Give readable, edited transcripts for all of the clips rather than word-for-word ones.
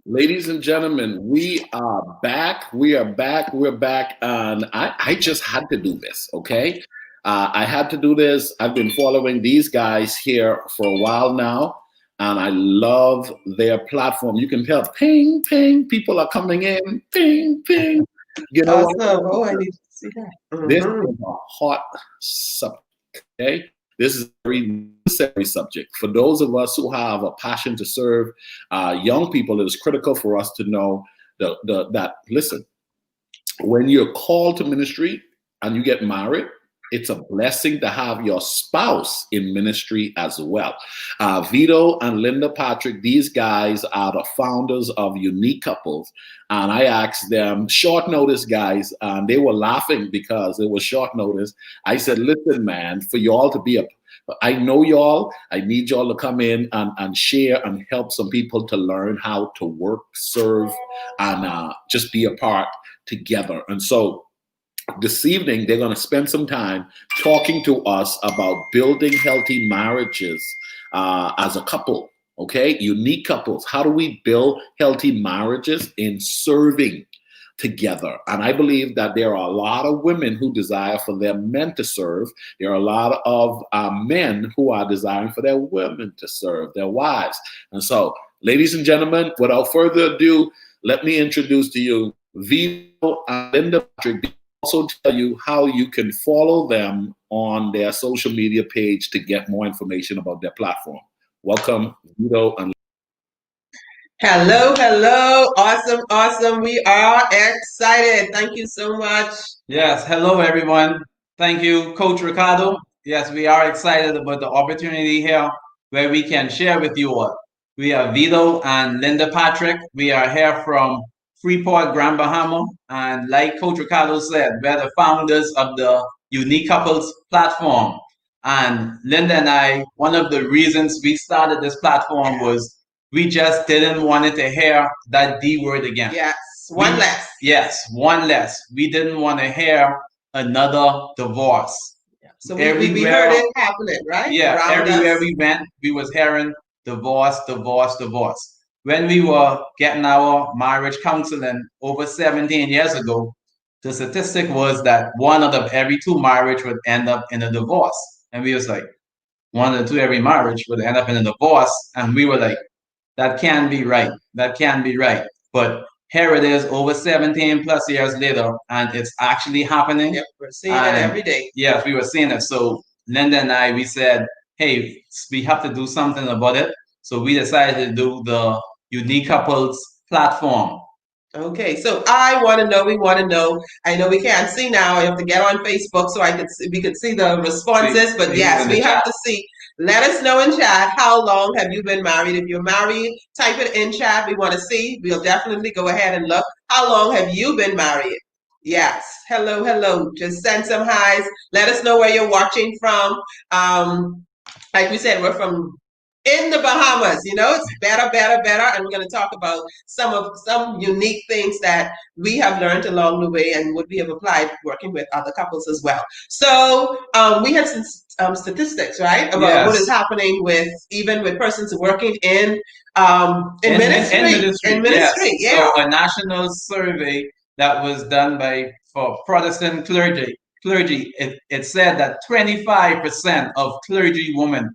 Ladies and gentlemen, we are back. We are back. We're back. And I just had to do this, okay? I had to do this. I've been following these guys here for a while now, and I love their platform. You can tell, ping, ping, people are coming in, ping, ping. You know what? Awesome. Oh, I need to see that. This is a hot subject, okay? This is a very necessary subject. For those of us who have a passion to serve young people, it is critical for us to know that, listen, when you're called to ministry and you get married, it's a blessing to have your spouse in ministry as well. Vito and Linda Patrick, these guys are the founders of Unique Couples. And I asked them, short notice, guys, and they were laughing because it was short notice. I said, listen, man, for y'all to be I know y'all, I need y'all to come in and share and help some people to learn how to work, serve, and just be a part together. And so, this evening, they're going to spend some time talking to us about building healthy marriages as a couple, okay? Unique couples. How do we build healthy marriages in serving together? And I believe that there are a lot of women who desire for their men to serve. There are a lot of men who are desiring for their women to serve, their wives. And so, ladies and gentlemen, without further ado, let me introduce to you Vito and Linda Patrick. Also tell you how you can follow them on their social media page to get more information about their platform. Welcome, Vito and Hello, hello. Awesome, awesome. We are excited. Thank you so much. Yes, hello everyone. Thank you, Coach Ricardo. Yes, we are excited about the opportunity here where we can share with you all. We are Vito and Linda Patrick. We are here from Freeport, Grand Bahama. And like Coach Ricardo said, we're the founders of the Unique Couples platform. And Linda and I, one of the reasons we started this platform was we just didn't want it to hear that D word again. Yes, one less. Yes, one less. We didn't want to hear another divorce. So we heard it happening, right? Yeah, Around everywhere us. we went, we was hearing divorce, divorce, divorce. When we were getting our marriage counseling over 17 years ago, the statistic was that one out of every two marriage would end up in a divorce. And we was like, one out of two every marriage would end up in a divorce. And we were like, that can't be right. That can't be right. But here it is over 17 plus years later, and it's actually happening. Yep, we're seeing it every day. Yes, we were seeing it. So Linda and I, we said, hey, we have to do something about it. So we decided to do the Unique Couples platform. Okay, so we want to know. I know we can't see now. I have to get on Facebook so we could see the responses. But yes, we have to see. Let us know in chat, how long have you been married? If you're married, type it in chat. We want to see. We'll definitely go ahead and look. How long have you been married? Yes. Hello, hello. Just send some highs. Let us know where you're watching from. Like we said, we're from in the Bahamas. It's better, better, better. And we're going to talk about some unique things that we have learned along the way and what we have applied working with other couples as well. So we have some statistics, right, about what is happening with persons working in ministry. In ministry, yes. So a national survey that was done for Protestant clergy, it said that 25% of clergy women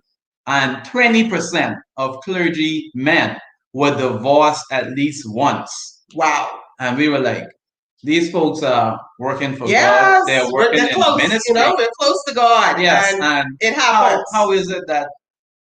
and 20% of clergy men were divorced at least once. Wow. And we were like, these folks are working for God. They're working in ministry. We're close to God. Yes, and it happens. How is it that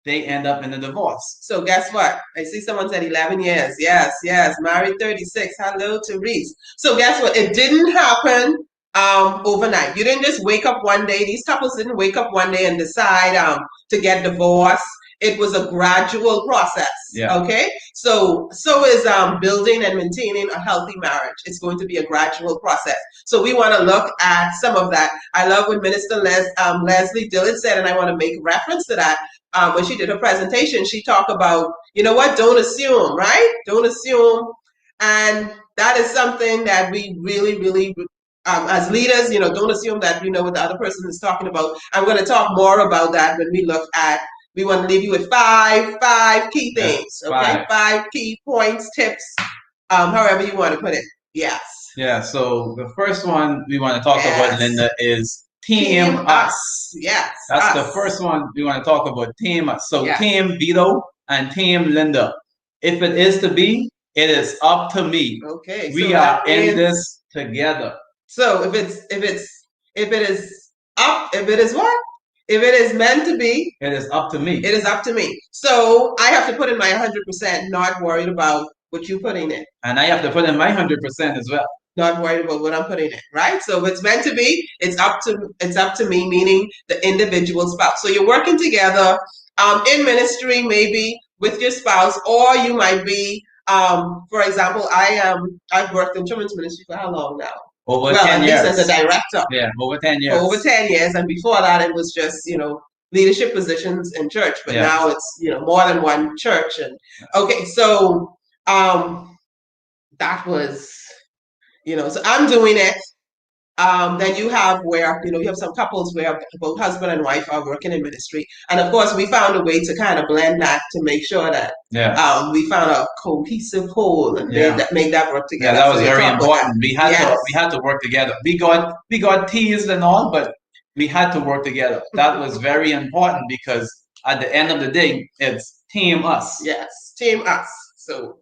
they end up in a divorce? So guess what? I see someone said 11 years. Yes, yes. Married 36. Hello, Therese. So guess what? It didn't happen overnight. You didn't just wake up one day. These couples didn't wake up one day and decide to get divorced. It was a gradual process. Yeah. Okay. So is building and maintaining a healthy marriage. It's going to be a gradual process. So we want to look at some of that. I love what Minister Leslie Dillon said, and I want to make reference to that. When she did her presentation, she talked about, don't assume, right? Don't assume. And that is something that we really, really, as leaders, don't assume that you know what the other person is talking about. I'm going to talk more about that when we look at We want to leave you with five key things. Okay, 5 key points, tips, however you want to put it. Yes. Yeah. So the first one we want to talk about, Linda, is team us. Yes. That's the first one we want to talk about. Team us. So team Vito and team Linda. If it is to be, it is up to me. Okay. We are in this together. So if it is what? If it is meant to be, it is up to me. It is up to me. So I have to put in my 100%, not worried about what you're putting in. And I have to put in my 100% as well. Not worried about what I'm putting in, right? So if it's meant to be, it's up to me, meaning the individual spouse. So you're working together in ministry, maybe with your spouse, or you might be, for example, I've worked in children's ministry for how long now? Over 10 years. At least as a director. Yeah, over 10 years. Over 10 years. And before that, it was just, leadership positions in church. But now it's, more than one church. And okay, so that was, so I'm doing it. Then you have where, you have some couples where both husband and wife are working in ministry. And of course, we found a way to kind of blend that to make sure that we found a cohesive whole and make that work together. Yeah, that was very important. We had to work together. We got teased and all, but we had to work together. That was very important because at the end of the day, it's team us. Yes, team us. So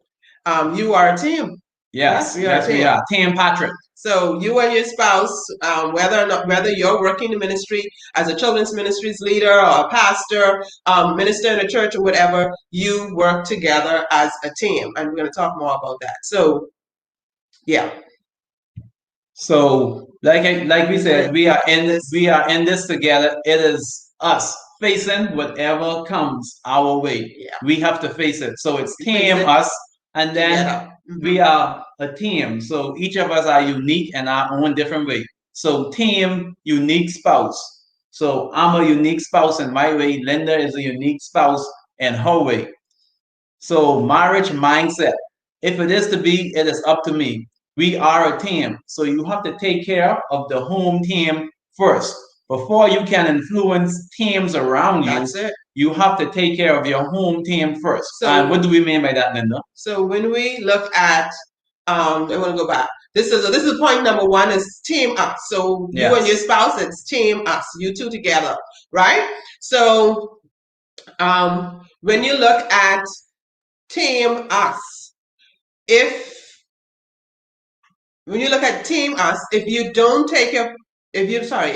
you are a team. Yes, we are. Team Patrick. So you and your spouse, whether you're working in ministry as a children's ministries leader or a pastor, minister in a church or whatever, you work together as a team. And we're going to talk more about that. So, yeah. So, like we said, we are in this together. It is us facing whatever comes our way. Yeah. We have to face it. So it's team us, and then we are a team. So each of us are unique in our own different way. So team, unique spouse. So I'm a unique spouse in my way. Linda is a unique spouse in her way. So marriage mindset. If it is to be, it is up to me. We are a team. So you have to take care of the home team first. Before you can influence teams around you, you have to take care of your home team first. So, and what do we mean by that, Linda? So when we look at, I want to go back. This is point number one is team up. So you and your spouse, it's team us. You two together, right? So when you look at team us, when you look at team us, if you don't take care of yourself,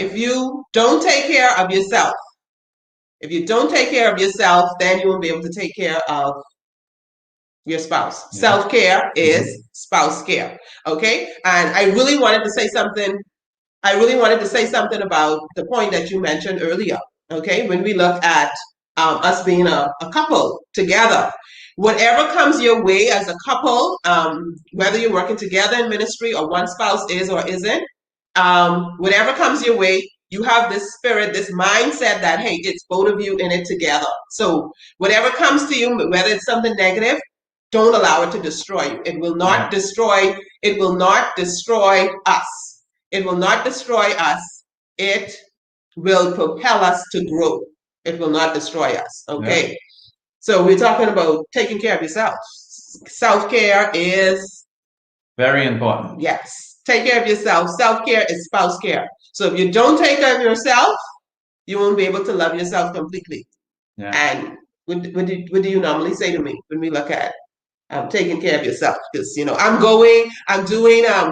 then you won't be able to take care of your spouse. Yeah. Self-care is spouse care. Okay. And I really wanted to say something about the point that you mentioned earlier. Okay. When we look at us being a couple together, whatever comes your way as a couple, whether you're working together in ministry or one spouse is or isn't, whatever comes your way, you have this spirit, this mindset that, hey, it's both of you in it together. So whatever comes to you, whether it's something negative, don't allow it to destroy you. It will not destroy us. It will not destroy us. It will propel us to grow. It will not destroy us. Okay. Yeah. So we're talking about taking care of yourself. Self-care is very important. Yes. Take care of yourself. Self-care is spouse care. So if you don't take care of yourself, you won't be able to love yourself completely. Yeah. And what do you normally say to me when we look at taking care of yourself? Because, I'm doing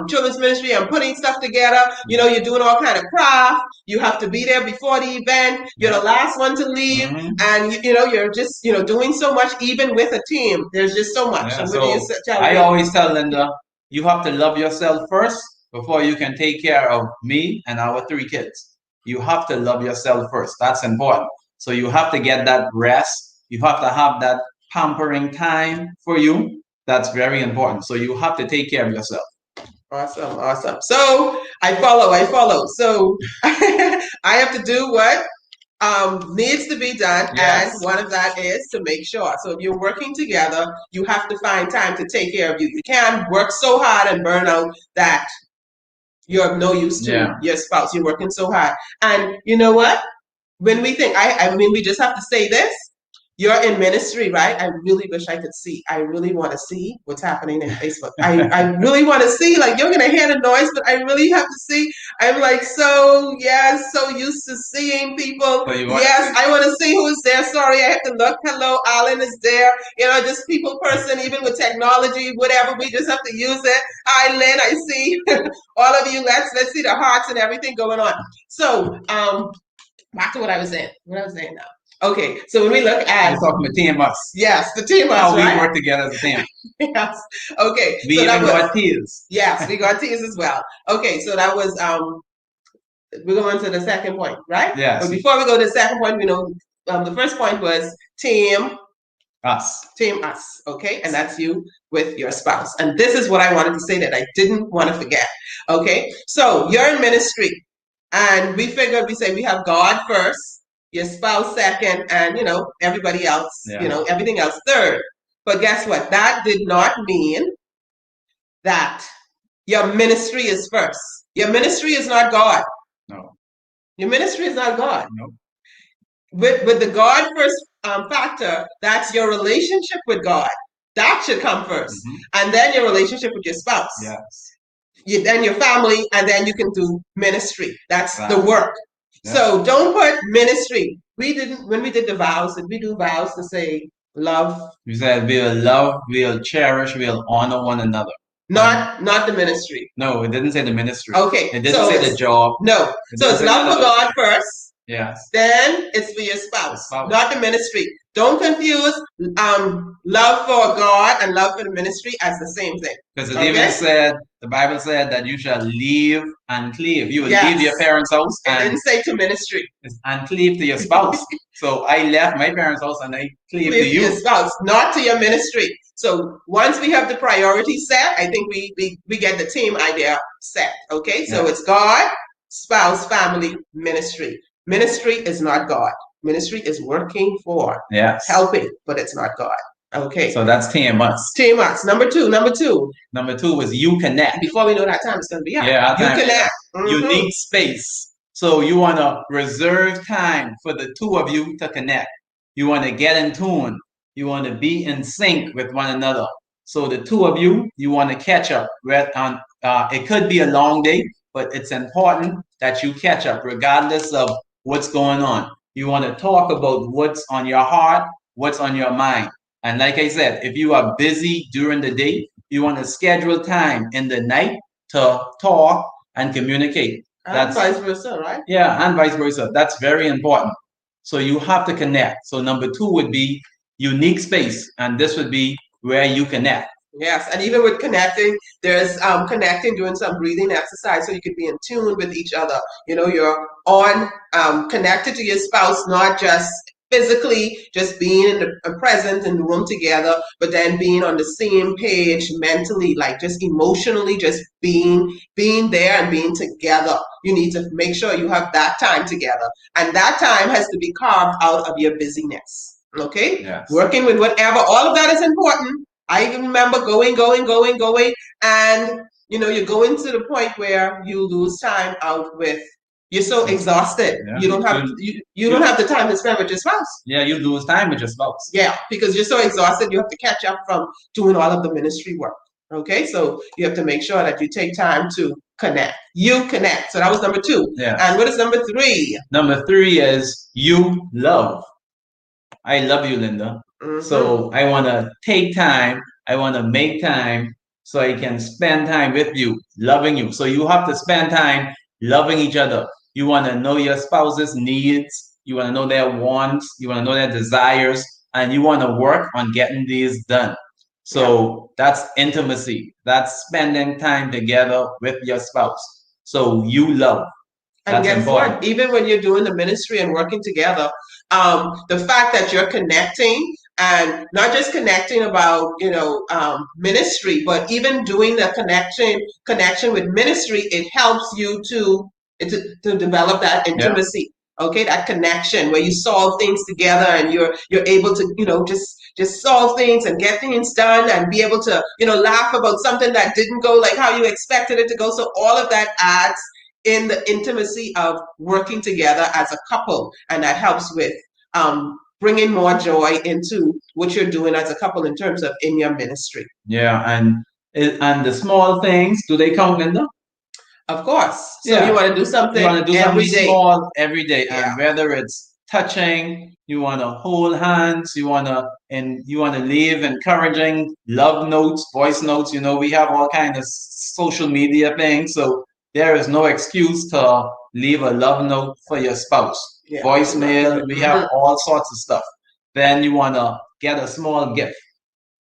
children's ministry, I'm putting stuff together, you're doing all kind of craft, you have to be there before the event, you're the last one to leave, and you're just, doing so much, even with a team, there's just so much. Yeah, so I always tell Linda, you have to love yourself first before you can take care of me and our 3 kids. You have to love yourself first. That's important. So you have to get that rest. You have to have that pampering time for you. That's very important. So you have to take care of yourself. Awesome. So I follow. So I have to do what needs to be done. Yes. And one of that is to make sure. So if you're working together, you have to find time to take care of you. You can't work so hard and burn out that you're of no use to your spouse. You're working so hard. And you know what? When we think, we just have to say this. you're in ministry, right? I really wish I could see. I really want to see what's happening in Facebook. I really want to see, like, you're going to hear the noise, but I really have to see. I'm like, so used to seeing people. Yes, I want to see who's there. Sorry, I have to look. Hello, Alan is there. You know, just people person, even with technology, whatever, we just have to use it. Hi, Lynn, I see all of you. Let's see the hearts and everything going on. So, back to what I was saying. Now. Okay, so when we look at... You're talking about team us. Yes, the team us, how right? we work together as a team. Yes. Okay. We even got teas. Yes, we got teas as well. Okay, so that was... we're going to the second point, right? Yes. But before we go to the second point, we know the first point was team... us. Team us, okay? And that's you with your spouse. And this is what I wanted to say that I didn't want to forget, okay? So you're in ministry, and we figured, we say we have God first, your spouse second, and, you know, everybody else, you know, everything else third. But guess what? That did not mean that your ministry is first. Your ministry is not God. No. Your ministry is not God. No. With the God first factor, that's your relationship with God. That should come first. And then your relationship with your spouse. Yes. Then your family, and then you can do ministry. That's the work. So don't put ministry. When we did the vows, did we do vows to say love? We said we'll love, we'll cherish, we'll honor one another. Not the ministry. No, it didn't say the ministry. Okay. It didn't say the job. No. So it's love for God first. Yes. Then it's for your spouse, not the ministry. Don't confuse love for God and love for the ministry as the same thing. Because it even said, the Bible said that you shall leave and cleave. You will leave your parents' house. It didn't say to ministry. And cleave to your spouse. So I left my parents' house and I cleave to you. To your spouse, not to your ministry. So once we have the priority set, I think we get the team idea set. Okay, so it's God, spouse, family, ministry. Ministry is not God. Ministry is working for, helping, but it's not God. Okay. So that's team us. Team us. Number two. Number two is you connect. Before we know that time, it's going to be out. Yeah, you connect. Unique space. So you want to reserve time for the two of you to connect. You want to get in tune. You want to be in sync with one another. So the two of you, you want to catch up. It could be a long day, but it's important that you catch up regardless of what's going on. You want to talk about what's on your heart, what's on your mind. And like I said, if you are busy during the day, you want to schedule time in the night to talk and communicate. That's vice versa, right? Yeah, and vice versa. That's very important. So you have to connect. So number two would be unique space. And this would be where you connect. Yes, and even with connecting, there's connecting, doing some breathing exercise so you could be in tune with each other. You know, you're connected to your spouse, not just physically, just being present in the room together, but then being on the same page mentally, like just emotionally, just being there and being together. You need to make sure you have that time together. And that time has to be carved out of your busyness. Okay? Yes. Working with whatever, all of that is important. I even remember going, and you know, you're going to the point where you lose time out with. You're so exhausted. Yeah. You don't have you don't have the time to spend with your spouse. Yeah, you lose time with your spouse. Yeah, because you're so exhausted. You have to catch up from doing all of the ministry work. Okay, so you have to make sure that you take time to connect. You connect. So that was number two. Yeah. And what is number three? Number three is you love. I love you, Linda. So I want to take time. I want to make time so I can spend time with you, loving you. So you have to spend time loving each other. You want to know your spouse's needs. You want to know their wants. You want to know their desires. And you want to work on getting these done. So that's intimacy. That's spending time together with your spouse. So you love. And guess what? Even when you're doing the ministry and working together, the fact that you're connecting, and not just connecting about, you know, ministry, but even doing the connection with ministry, it helps you to develop that intimacy. Yeah. Okay, that connection where you solve things together and you're able to, you know, just solve things and get things done and be able to, you know, laugh about something that didn't go like how you expected it to go. So all of that adds in the intimacy of working together as a couple, and that helps with bringing more joy into what you're doing as a couple in terms of in your ministry. Yeah, and the small things, do they count, Linda? Of course. So you want to do something every day. Small every day, Yeah. and whether it's touching, you want to hold hands, you want to leave encouraging love notes, voice notes. You know, we have all kinds of social media things, so there is no excuse to leave a love note for your spouse. Yeah. Voicemail, we have all sorts of stuff. Then you want to get a small gift.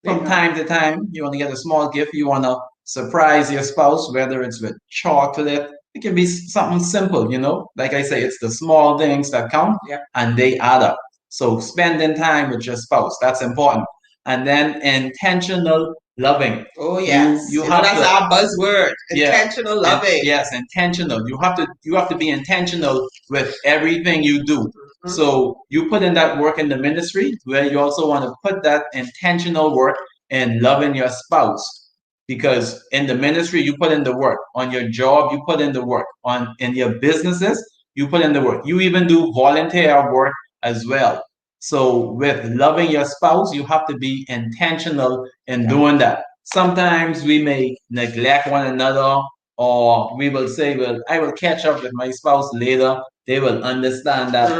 From time to time, you want to get a small gift. You want to surprise your spouse, whether it's with chocolate. It can be something simple, you know. Like I say, it's the small things that count, and they add up. So spending time with your spouse, that's important. And then intentional loving. Oh yes, you have that's our buzzword. Intentional loving. Yes, intentional. You have to be intentional with everything you do. So you put in that work in the ministry, where you also want to put that intentional work in loving your spouse. Because in the ministry, you put in the work. On your job, you put in the work. In your businesses, you put in the work. You even do volunteer work as well. So with loving your spouse, you have to be intentional in doing that. Sometimes we may neglect one another, or we will say, well, I will catch up with my spouse later. They will understand that.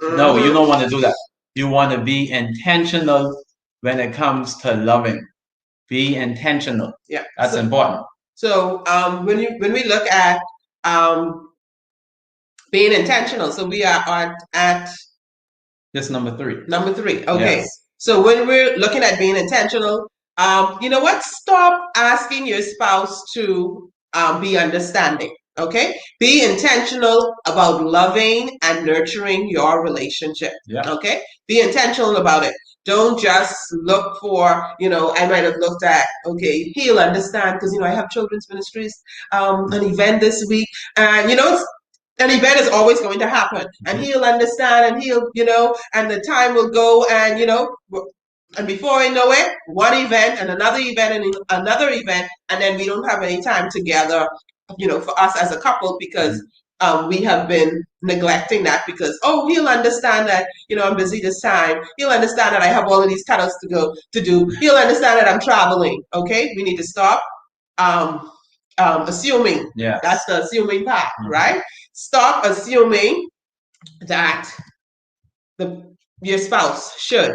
No, you don't want to do that. You want to be intentional when it comes to loving. Be intentional. Yeah, that's important. So when we look at being intentional, so we are at this number 3. Number 3. Okay. Yes. So when we're looking at being intentional, you know what? Stop asking your spouse to be understanding. Okay. Be intentional about loving and nurturing your relationship. Yeah. Okay. Be intentional about it. Don't just look for, you know, I might have looked at, okay, he'll understand because, you know, I have children's ministries, an event this week, and, you know, an event is always going to happen, and he'll understand, and he'll, you know, and the time will go, and, you know, and before I know it, one event and another event and another event, and then we don't have any time together, you know, for us as a couple, because we have been neglecting that because, oh, he'll understand that, you know, I'm busy this time. He'll understand that I have all of these cuttouts to do. He'll understand that I'm traveling. Okay, we need to stop assuming. Yeah, that's the assuming part, right? Stop assuming that your spouse should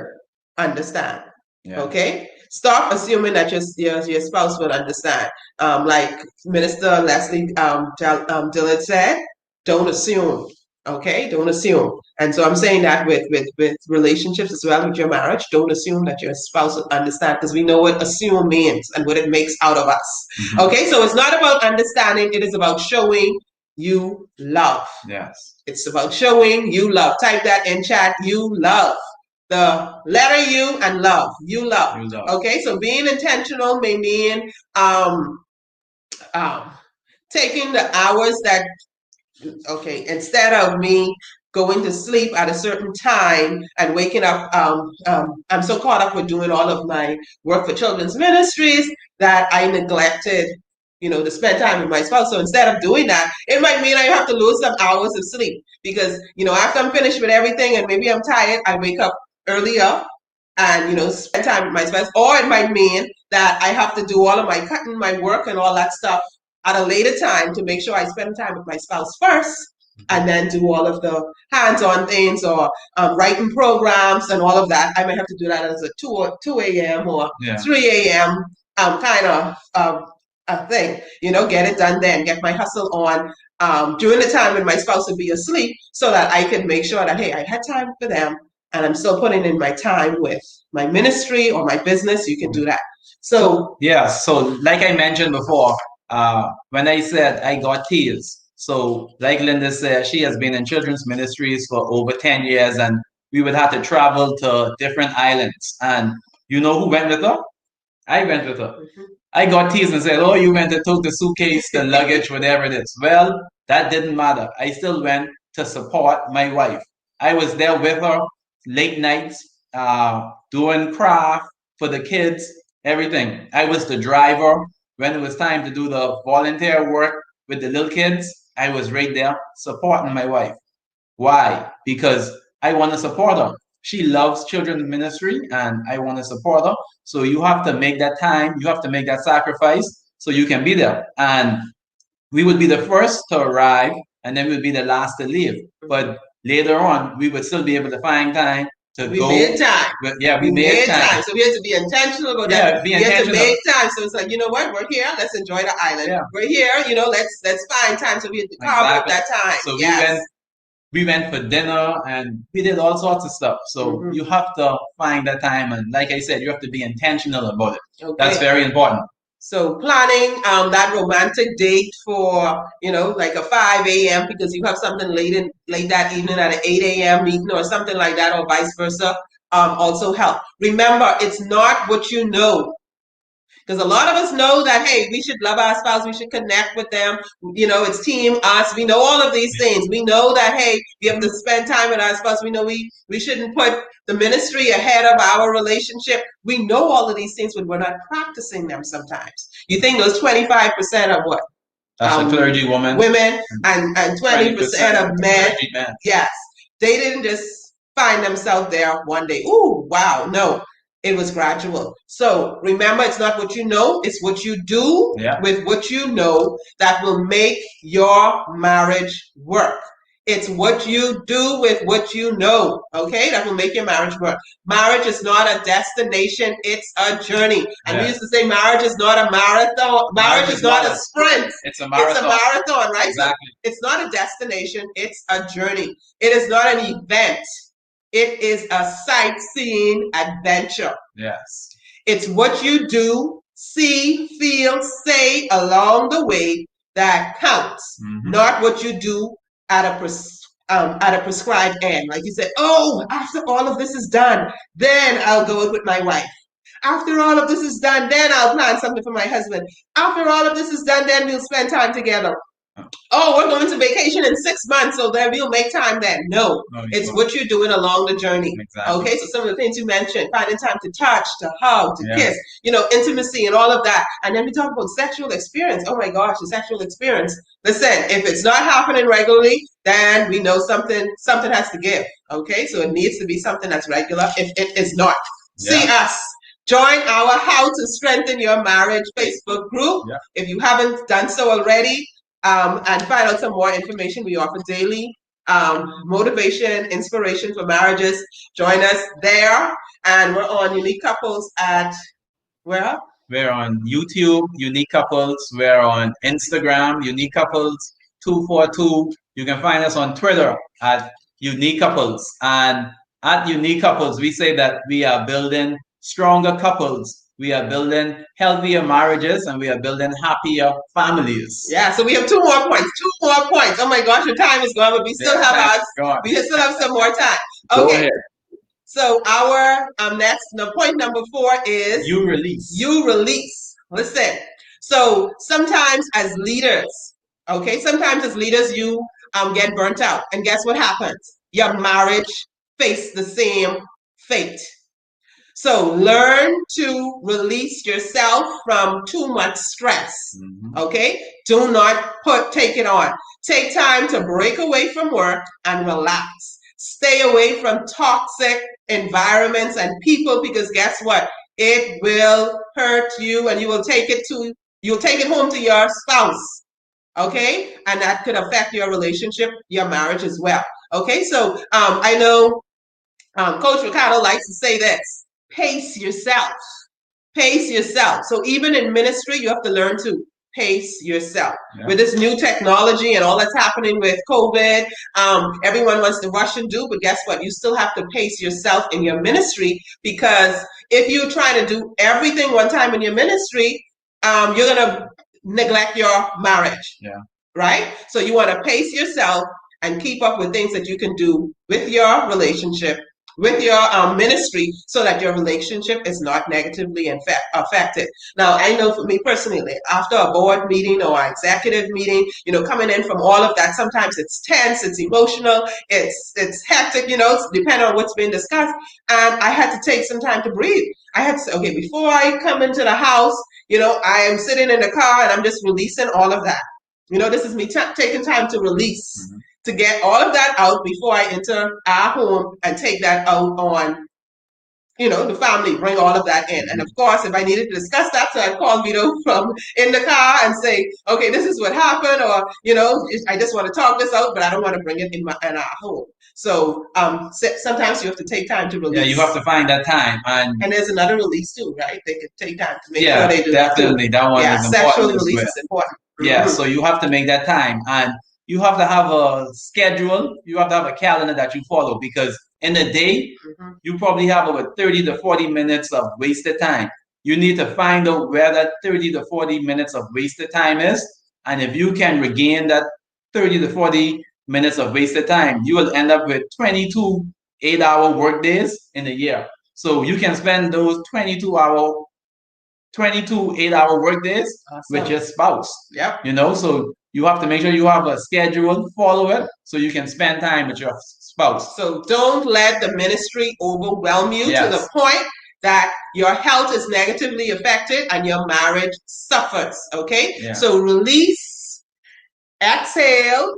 understand. Yeah. Okay. Stop assuming that your spouse will understand. Like Minister Leslie Dillard said, don't assume. Okay, don't assume. And so I'm saying that with relationships as well, with your marriage, don't assume that your spouse will understand, because we know what assume means and what it makes out of us. Okay, so it's not about understanding, it is about showing you love. Yes. It's about showing you love. Type that in chat, you love. The letter U and love. You love. You love. Okay, so being intentional may mean taking the hours that, okay, instead of me going to sleep at a certain time and waking up, I'm so caught up with doing all of my work for children's ministries that I neglected, you know, to spend time with my spouse. So instead of doing that, it might mean I have to lose some hours of sleep because, you know, after I'm finished with everything and maybe I'm tired, I wake up earlier and, you know, spend time with my spouse. Or it might mean that I have to do all of my cutting, my work and all that stuff at a later time to make sure I spend time with my spouse first, and then do all of the hands-on things or writing programs and all of that. I might have to do that as a 2 a.m. or 3 a.m. Kind of a thing, you know, get it done then, get my hustle on during the time when my spouse would be asleep, so that I can make sure that, hey, I had time for them and I'm still putting in my time with my ministry or my business. You can do that. So yeah, so like I mentioned before, when I said I got tears, so like Linda said, she has been in children's ministries for over 10 years, and we would have to travel to different islands. And you know who went with her? I went with her. I got teased and said, oh, you went to took the suitcase, the luggage, whatever it is. Well, that didn't matter. I still went to support my wife. I was there with her, late nights, doing craft for the kids, everything. I was the driver. When it was time to do the volunteer work with the little kids, I was right there supporting my wife. Why? Because I want to support her. she loves children's ministry, and I want to support her. So you have to make that time. You have to make that sacrifice so you can be there. And we would be the first to arrive, and then we would be the last to leave. But later on, we would still be able to find time to go. We made time. We made time. So we had to be intentional about that. We had to make time. So it's like, you know what? We're here. Let's enjoy the island. Yeah. We're here. You know, let's find time. So we had to carve out that time. So we went for dinner and we did all sorts of stuff. So you have to find that time. And like I said, you have to be intentional about it. Okay. That's very important. So planning that romantic date for, you know, like a 5 a.m. because you have something late that evening at an 8 a.m. meeting or something like that, or vice versa, also help. Remember, it's not what you know. Because a lot of us know that, hey, we should love our spouse, we should connect with them. You know, it's team us. We know all of these things. We know that, hey, we have to spend time with our spouse. We know we shouldn't put the ministry ahead of our relationship. We know all of these things, but we're not practicing them sometimes. You think those 25% of what? That's clergy women. Women and 20% of men. Yes. They didn't just find themselves there one day. Ooh, wow, no. It was gradual. So remember, it's not what you know, it's what you do with what you know that will make your marriage work. It's what you do with what you know, okay, that will make your marriage work. Marriage is not a destination, it's a journey. And we used to say marriage is not a marathon. Marriage is not a sprint. It's a marathon. It's a marathon, right? Exactly. So it's not a destination, it's a journey. It is not an event. It is a sightseeing adventure. Yes. It's what you do, see, feel, say along the way that counts, not what you do at a prescribed end. Like you said, oh, after all of this is done, then I'll go out with my wife. After all of this is done, then I'll plan something for my husband. After all of this is done, then we'll spend time together. Oh, we're going to vacation in 6 months, so then we'll make time then. No, it's what you're doing along the journey. Exactly. Okay, so some of the things you mentioned, finding time to touch, to hug, to kiss, you know, intimacy and all of that. And then we talk about sexual experience. Oh my gosh, the sexual experience. Listen, if it's not happening regularly, then we know something has to give. Okay, so it needs to be something that's regular. If it is not, see us. Join our How to Strengthen Your Marriage Facebook group. If you haven't done so already, and find out some more information. We offer daily motivation, inspiration for marriages. Join us there. And we're on Unique Couples at where? We're on YouTube, Unique Couples. We're on Instagram, Unique Couples 242. You can find us on Twitter at Unique Couples. And at Unique Couples, we say that we are building stronger couples. We are building healthier marriages, and we are building happier families. Yeah, so we have 2 more points. 2 more points. Oh my gosh, your time is gone, but we still have some more time. Okay. Go ahead. So our point number 4 is you release. You release. Listen. So sometimes as leaders, you get burnt out, and guess what happens? Your marriage face the same fate. So learn to release yourself from too much stress, okay? Do not take it on. Take time to break away from work and relax. Stay away from toxic environments and people, because guess what? It will hurt you, and you'll take it home to your spouse, okay? And that could affect your relationship, your marriage as well, okay? So I know Coach Ricardo likes to say this. Pace yourself. Pace yourself. So even in ministry, you have to learn to pace yourself. With this new technology and all that's happening with COVID, everyone wants to rush and do, but guess what? You still have to pace yourself in your ministry, because if you try to do everything one time in your ministry, you're going to neglect your marriage. Right? So you want to pace yourself and keep up with things that you can do with your relationship, with your ministry, so that your relationship is not negatively affected. Now, I know for me personally, after a board meeting or an executive meeting, coming in from all of that, sometimes it's tense, it's emotional, it's hectic, it's depending on what's being discussed. And I had to take some time to breathe. I had to say, okay, before I come into the house, I am sitting in the car and I'm just releasing all of that. This is me taking time to release. to get all of that out before I enter our home and take that out on, the family, bring all of that in. And of course, if I needed to discuss that, so I'd call Vito from in the car and say, okay, this is what happened, or, I just want to talk this out, but I don't want to bring it in our home. So sometimes you have to take time to release. Yeah, you have to find that time. And there's another release too, right? They can take time to make sure they do definitely. That one is important. Sexual release is important. Yeah, so you have to make that time. And you have to have a schedule. You have to have a calendar that you follow, because in a day, you probably have over 30 to 40 minutes of wasted time. You need to find out where that 30 to 40 minutes of wasted time is. And if you can regain that 30 to 40 minutes of wasted time, you will end up with 22 8-hour work days in a year. So you can spend those 22 8-hour work days with your spouse. Yep. So you have to make sure you have a schedule, follow it, so you can spend time with your spouse. So don't let the ministry overwhelm you to the point that your health is negatively affected and your marriage suffers. Okay? Yeah. So release, exhale,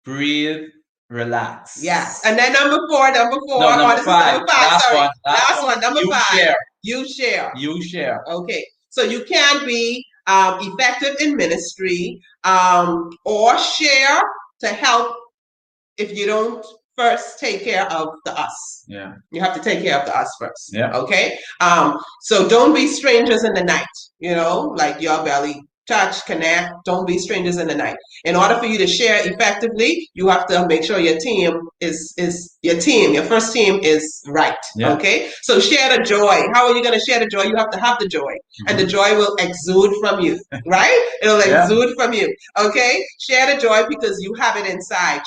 breathe, relax. Yes. And then number four. Number five. Last one. Number five. You share. Okay. So you can be effective in ministry or share to help if you don't first take care of the us. Yeah. You have to take care of the us first. Yeah. Okay. So don't be strangers in the night, like your belly touch, connect. Don't be strangers in the night. In order for you to share effectively, you have to make sure your team is your first team is right. Yeah. Okay. So share the joy. How are you going to share the joy? You have to have the joy, and the joy will exude from you, right? It'll exude from you. Okay. Share the joy because you have it inside.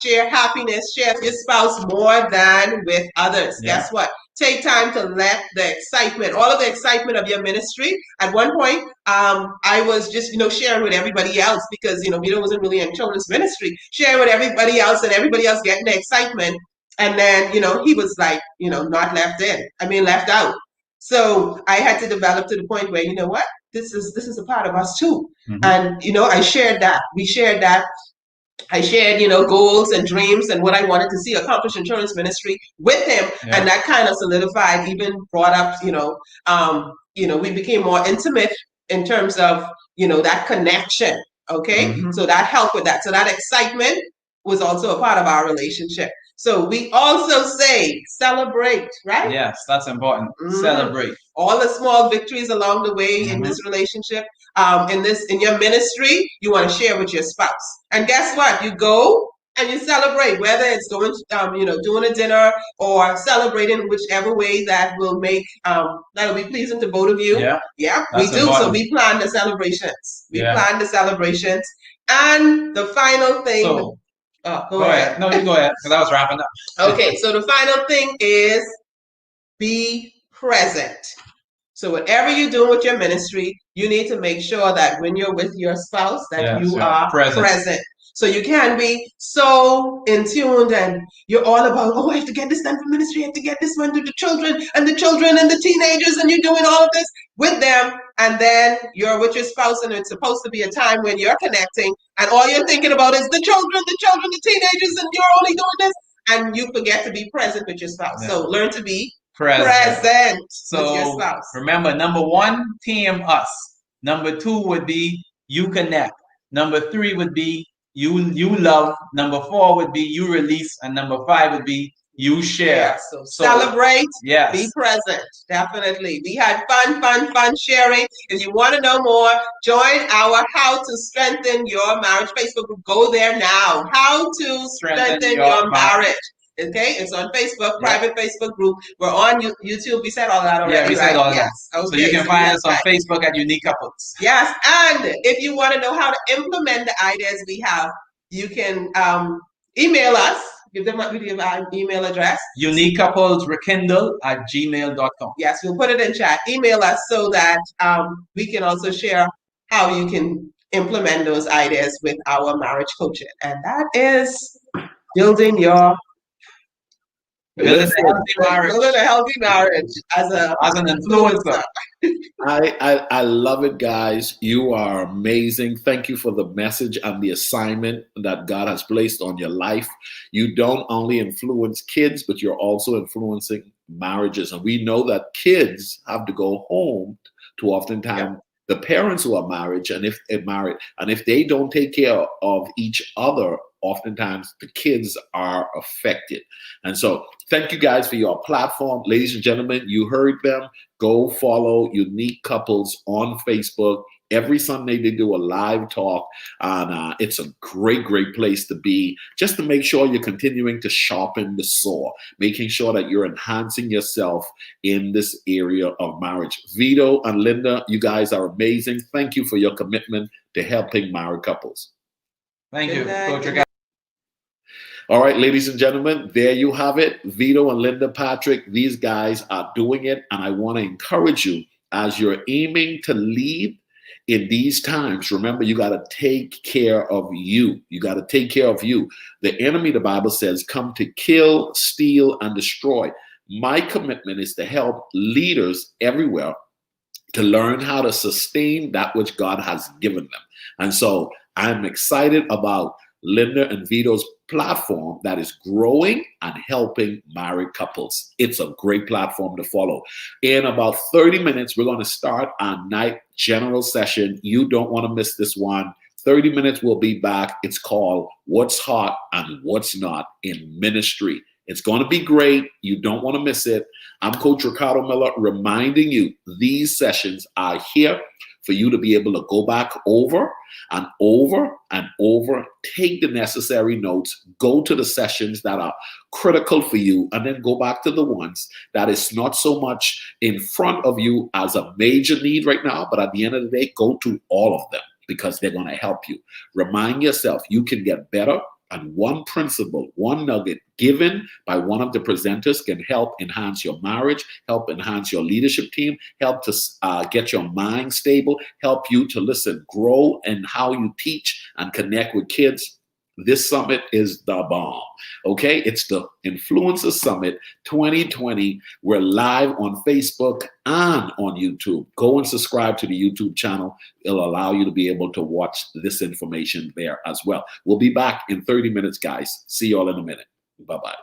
Share happiness, share with your spouse more than with others. Yeah. Guess what? Take time to let the excitement, all of the excitement of your ministry. At one point, I was just, sharing with everybody else because, Vito wasn't really in children's ministry, sharing with everybody else and everybody else getting the excitement. And then, he was like, not left out. So I had to develop to the point where, what? This is a part of us too. And, I shared that. We shared that. I shared, goals and dreams and what I wanted to see accomplished in children's ministry with him. Yeah. And that kind of solidified, even brought up, we became more intimate in terms of, that connection. Okay. So that helped with that. So that excitement was also a part of our relationship. So we also say celebrate, right? Yes, that's important. Celebrate all the small victories along the way in this relationship. In your ministry, you want to share with your spouse. And guess what? You go and you celebrate, whether it's going, doing a dinner or celebrating whichever way that will make that'll be pleasing to both of you. Yeah, we do. Important. So we plan the celebrations. And the final thing. Go ahead. No, you go ahead, because I was wrapping up. Okay, so the final thing is be present. So whatever you're doing with your ministry, you need to make sure that when you're with your spouse, that you are present. So you can be so in tune and you're all about, I have to get this done for ministry, I have to get this one to the children and the teenagers, and you're doing all of this with them. And then you're with your spouse and it's supposed to be a time when you're connecting and all you're thinking about is the children, the teenagers, and you're only doing this. And you forget to be present with your spouse. Yeah. So learn to be present with your spouse. Remember, number one, team us. Number two would be you connect. Number three would be you love. Number four would be you release. And number five would be you share. So celebrate. Yes. Be present. Definitely. We had fun sharing. If you want to know more, join our How to Strengthen Your Marriage Facebook group. Go there now. How to Strengthen Your Marriage. Okay, it's on Facebook, private Facebook group. We're on YouTube. We said all that already. Yeah, we said all that. Okay, so you can find us on Facebook at Unique Couples. Yes, and if you want to know how to implement the ideas we have, you can email us. Give them our email address. uniquecouplesrekindle@gmail.com. Yes, we'll put it in chat. Email us so that we can also share how you can implement those ideas with our marriage coaching. And that is building your Building a healthy marriage. Building a healthy marriage as an influencer. I love it, guys. You are amazing. Thank you for the message and the assignment that God has placed on your life. You don't only influence kids, but you're also influencing marriages. And we know that kids have to go home to oftentimes the parents who are married, and if they don't take care of each other, oftentimes the kids are affected. And so thank you guys for your platform. Ladies and gentlemen, you heard them. Go follow Unique Couples on Facebook. Every Sunday they do a live talk, and it's a great place to be, just to make sure you're continuing to sharpen the saw, making sure that you're enhancing yourself in this area of marriage. Vito and Linda, you guys are amazing. Thank you for your commitment to helping married couples. Thank you, Coach Ricardo. All right, ladies and gentlemen, there you have it. Vito and Linda Patrick, these guys are doing it, and I want to encourage you, as you're aiming to lead in these times, remember, you got to take care of you. You got to take care of you. The enemy, the Bible says, come to kill, steal, and destroy. My commitment is to help leaders everywhere to learn how to sustain that which God has given them. And so I'm excited about Linda and Vito's platform that is growing and helping married couples. It's a great platform to follow. In about 30 minutes, we're going to start our night general session. You don't want to miss this one. 30 minutes, we'll be back. It's called What's Hot and What's Not in Ministry. It's going to be great. You don't want to miss it. I'm Coach Ricardo Miller, reminding you these sessions are here for you to be able to go back over and over and over, take the necessary notes, go to the sessions that are critical for you, and then go back to the ones that is not so much in front of you as a major need right now, but at the end of the day, go to all of them because they're going to help you. Remind yourself you can get better, and one principle, one nugget given by one of the presenters can help enhance your marriage, help enhance your leadership team, help to get your mind stable, help you to listen, grow in how you teach and connect with kids. This summit is the bomb. Okay, it's the Influencer Summit 2020. We're live on Facebook and on YouTube. Go and subscribe to the YouTube channel. It'll allow you to be able to watch this information there as well. We'll be back in 30 minutes, guys. See you all in a minute. Bye-bye.